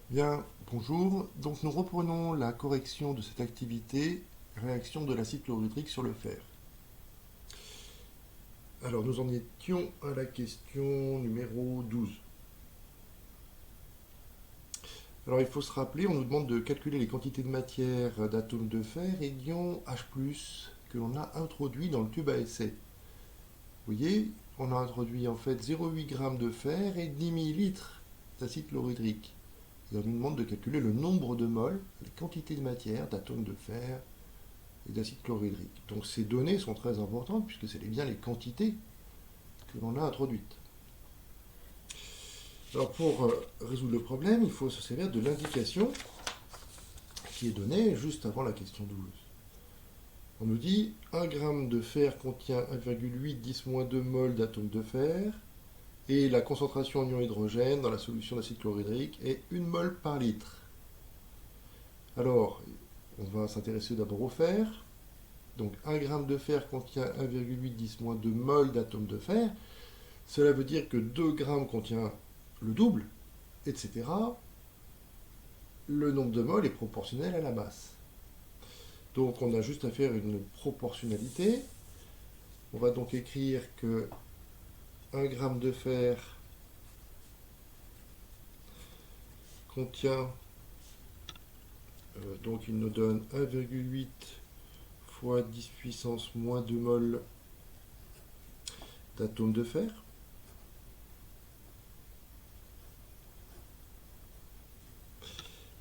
Bien, bonjour. Donc nous reprenons la correction de cette activité, réaction de l'acide chlorhydrique sur le fer. Alors nous en étions à la question numéro 12. Alors il faut se rappeler, on nous demande de calculer les quantités de matière d'atomes de fer et d'ion H+, que l'on a introduit dans le tube à essai. Vous voyez, on a introduit en fait 0,8 g de fer et 10 millilitres d'acide chlorhydrique. Et on nous demande de calculer le nombre de moles, les quantités de matière d'atomes de fer et d'acide chlorhydrique. Donc ces données sont très importantes puisque c'est bien les quantités que l'on a introduites. Alors pour résoudre le problème, il faut se servir de l'indication qui est donnée juste avant la question 12. On nous dit 1 g de fer contient 1,8-10-2 mol d'atomes de fer et la concentration en ion hydrogène dans la solution d'acide chlorhydrique est 1 mol par litre. Alors, on va s'intéresser d'abord au fer. Donc 1 g de fer contient 1,8-10-2 mol d'atomes de fer. Cela veut dire que 2 grammes contient le double, etc. Le nombre de moles est proportionnel à la masse. Donc on a juste à faire une proportionnalité. On va donc écrire que 1 g de fer contient, donc il nous donne 1,8 fois 10 puissance moins 2 mol d'atomes de fer.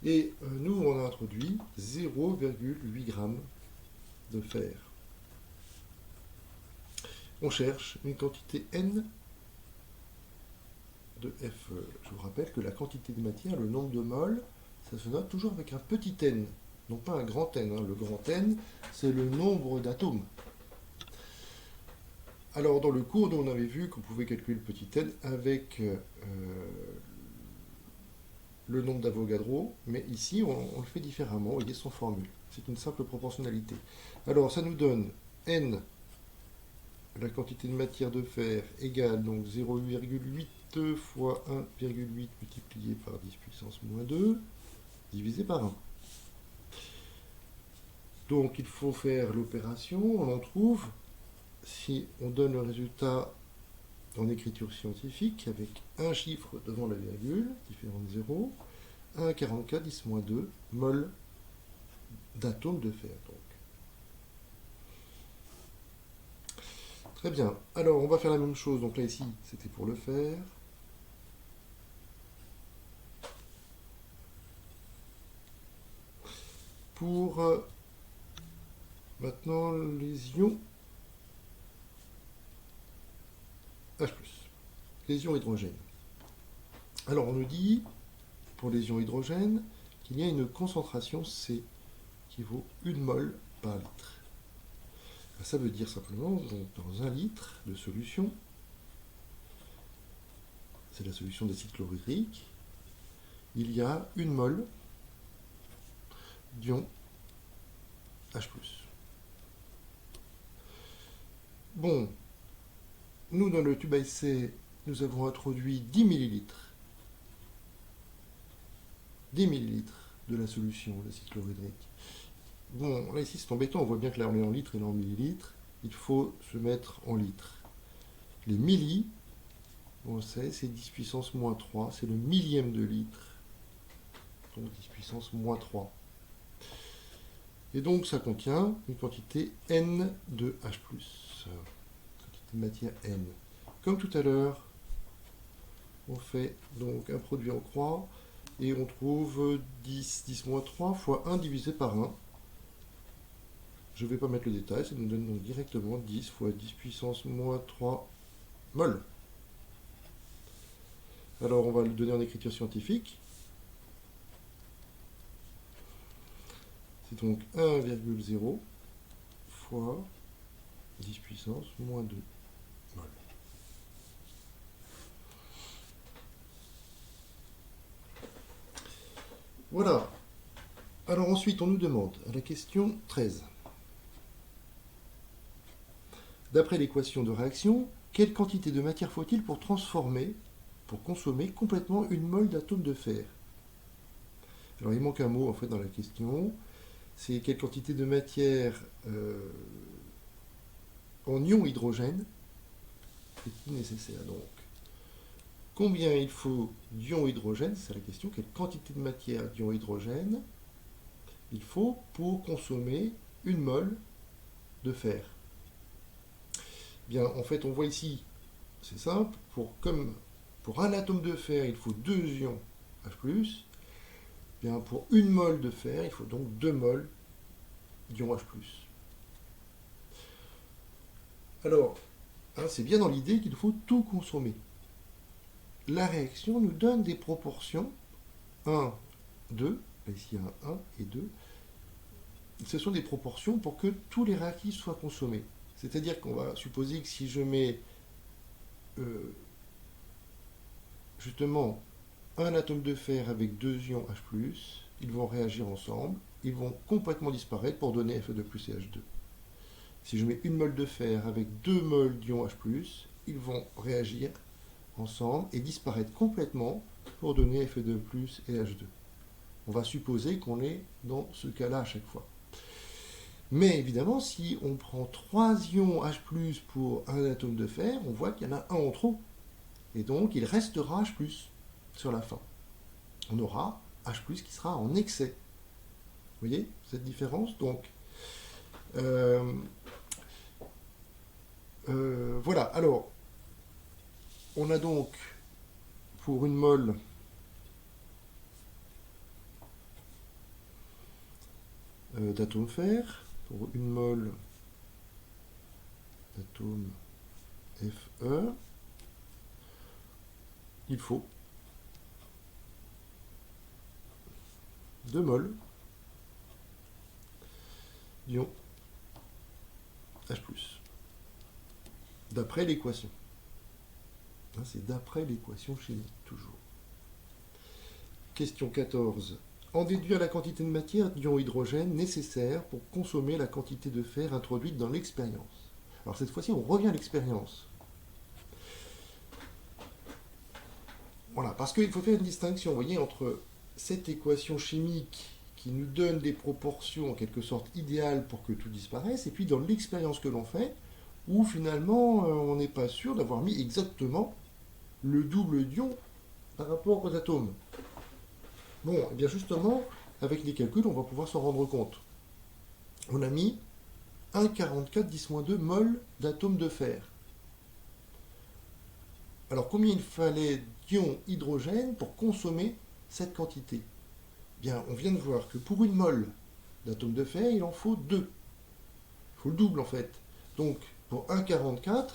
Et nous, on a introduit 0,8 g de fer. On cherche une quantité N de Fe. Je vous rappelle que la quantité de matière, le nombre de moles, ça se note toujours avec un petit n, non pas un grand N. Le grand N, c'est le nombre d'atomes. Alors, dans le cours, nous, on avait vu qu'on pouvait calculer le petit n avec le nombre d'Avogadro, mais ici, on le fait différemment. Vous voyez, sans formule. C'est une simple proportionnalité. Alors, ça nous donne n, la quantité de matière de fer, égale donc 0,8 fois 1,8 multiplié par 10 puissance moins 2, divisé par 1. Donc, il faut faire l'opération. On en trouve, si on donne le résultat en écriture scientifique, avec un chiffre devant la virgule, différent de 0, 1,44 10-2 mol d'atomes de fer. Donc. Très bien. Alors, on va faire la même chose. Donc là, ici, c'était pour le fer. Pour maintenant les ions H+, les ions hydrogène. Alors, on nous dit, pour les ions hydrogène, qu'il y a une concentration C qui vaut 1 mol par litre. Ça veut dire simplement, donc, dans 1 litre de solution, c'est la solution d'acide chlorhydrique, il y a 1 mol d'ion H+. Bon, nous, dans le tube à essai, nous avons introduit 10 millilitres. 10 millilitres de la solution d'acide chlorhydrique. Bon, là, ici, c'est embêtant. On voit bien que là, on est en litres et là, en millilitres. Il faut se mettre en litres. Les millis, on sait, c'est 10 puissance moins 3. C'est le millième de litre. Donc 10 puissance moins 3. Et donc, ça contient une quantité N de H+. Quantité de matière N. Comme tout à l'heure, on fait donc un produit en croix et on trouve 10 moins 3 fois 1 divisé par 1. Je ne vais pas mettre le détail, ça nous donne donc directement 10 fois 10 puissance moins 3 mol. Alors on va le donner en écriture scientifique. C'est donc 1,0 fois 10 puissance moins 2 mol. Voilà. Alors ensuite on nous demande, à la question 13, d'après l'équation de réaction, quelle quantité de matière faut-il pour consommer complètement 1 mol d'atome de fer? Alors il manque un mot en fait dans la question. C'est quelle quantité de matière en ion hydrogène est-il nécessaire. Donc, combien il faut d'ion hydrogène, c'est la question, quelle quantité de matière d'ion hydrogène il faut pour consommer une mole de fer. Bien, en fait, on voit ici, c'est simple, pour un atome de fer, il faut 2 ions H+, bien, pour une mole de fer, il faut donc 2 moles d'ion H+. Alors, hein, c'est bien dans l'idée qu'il faut tout consommer. La réaction nous donne des proportions 1, 2, ici il y a un 1 et 2. Ce sont des proportions pour que tous les réactifs soient consommés. C'est-à-dire qu'on va supposer que si je mets justement un atome de fer avec 2 ions H+, ils vont réagir ensemble, ils vont complètement disparaître pour donner Fe2+ et H2. Si je mets une mole de fer avec 2 moles d'ions H+, ils vont réagir ensemble et disparaître complètement pour donner Fe2+ et H2. On va supposer qu'on est dans ce cas-là à chaque fois. Mais évidemment, si on prend 3 ions H+, pour un atome de fer, on voit qu'il y en a un en trop. Et donc, il restera H+, sur la fin. On aura H+, qui sera en excès. Vous voyez cette différence? Donc, voilà. Alors, on a donc, pour une mole d'atome fer, pour une mole d'atome Fe, il faut 2 moles d'ion H+, d'après l'équation. C'est d'après l'équation chimique, toujours. Question 14. En déduire la quantité de matière d'ion hydrogène nécessaire pour consommer la quantité de fer introduite dans l'expérience. Alors cette fois-ci, on revient à l'expérience. Voilà, parce qu'il faut faire une distinction, vous voyez, entre cette équation chimique qui nous donne des proportions en quelque sorte idéales pour que tout disparaisse, et puis dans l'expérience que l'on fait, où finalement on n'est pas sûr d'avoir mis exactement le double d'ion par rapport aux atomes. Bon, et bien justement, avec les calculs, on va pouvoir s'en rendre compte. On a mis 1,44 10-2 mol d'atomes de fer. Alors, combien il fallait d'ion hydrogène pour consommer cette quantité? Bien, on vient de voir que pour une mole d'atomes de fer, il en faut 2. Il faut le double en fait. Donc, pour 1,44,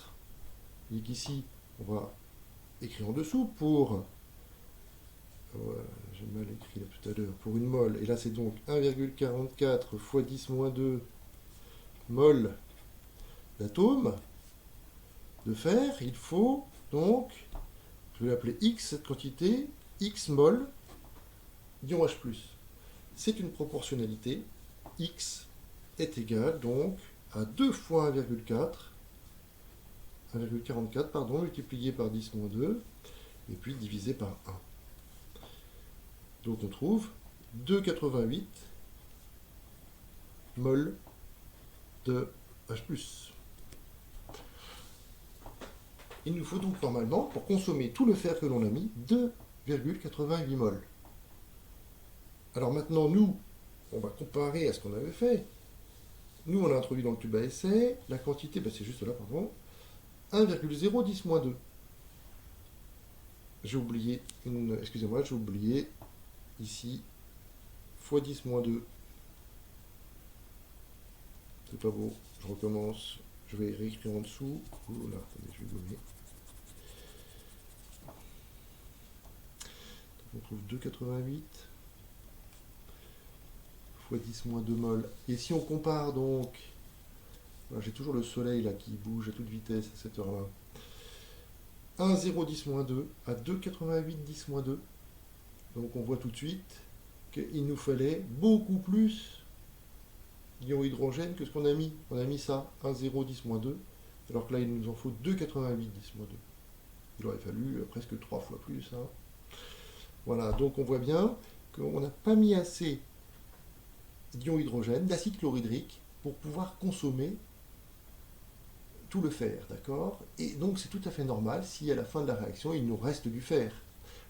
et qu'ici, on va écrire en dessous, pour... j'ai mal écrit là tout à l'heure, pour une mole, et là c'est donc 1,44 fois 10-2 mol d'atomes de fer, il faut donc, je vais l'appeler X, cette quantité, X mol d'ion H+. C'est une proportionnalité, X est égal donc à 2 fois 1,44 pardon, multiplié par 10-2, et puis divisé par 1. Donc on trouve 2,88 mol de H+. Il nous faut donc normalement, pour consommer tout le fer que l'on a mis, 2,88 mol. Alors maintenant, nous, on va comparer à ce qu'on avait fait. Nous, on a introduit dans le tube à essai, la quantité, c'est juste là, pardon, 1,010-2. J'ai oublié excusez-moi, j'ai oublié ici, fois 10-2. C'est pas beau, je recommence, je vais réécrire en dessous. Oh là, attendez, je vais gommer. On trouve 2,88 fois 10-2 mol. Et si on compare donc, j'ai toujours le soleil là qui bouge à toute vitesse à cette heure-là, 1,010-2 à 2,88-10-2. Donc on voit tout de suite qu'il nous fallait beaucoup plus d'ion hydrogène que ce qu'on a mis. On a mis ça, 1,010-2, alors que là il nous en faut 2,88-10-2. Il aurait fallu presque 3 fois plus. Hein. Voilà, donc on voit bien qu'on n'a pas mis assez d'ion hydrogène, d'acide chlorhydrique, pour pouvoir consommer tout le fer, d'accord? Et donc c'est tout à fait normal si à la fin de la réaction il nous reste du fer.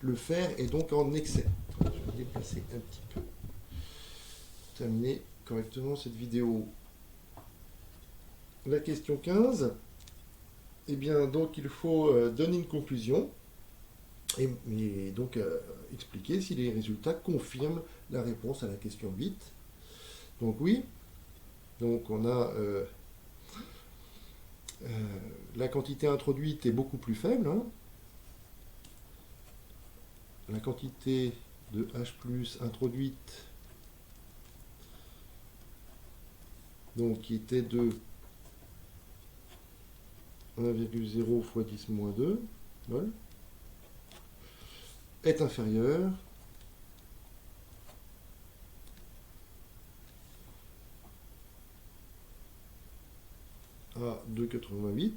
Le fer est donc en excès. Je vais déplacer un petit peu. Pour terminer correctement cette vidéo. La question 15. Eh bien, donc il faut donner une conclusion et donc expliquer si les résultats confirment la réponse à la question 8. Donc oui, donc on a la quantité introduite est beaucoup plus faible. Hein. La quantité de H+ introduite, donc qui était de 1,0 fois 10 moins 2 mol, est inférieure à 2,88.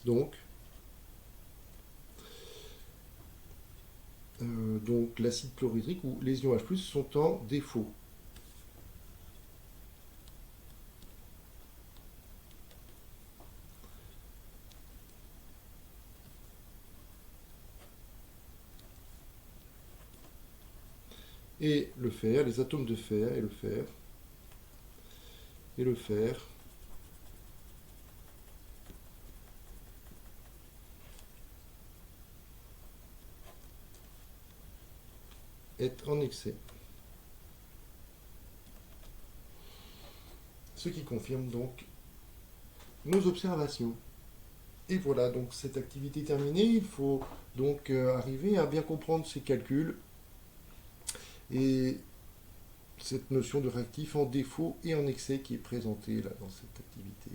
Donc l'acide chlorhydrique ou les ions H+ sont en défaut. Et le fer, les atomes de fer et le fer est en excès. Ce qui confirme donc nos observations. Et voilà, donc cette activité terminée, il faut donc arriver à bien comprendre ces calculs et cette notion de réactif en défaut et en excès qui est présentée là dans cette activité.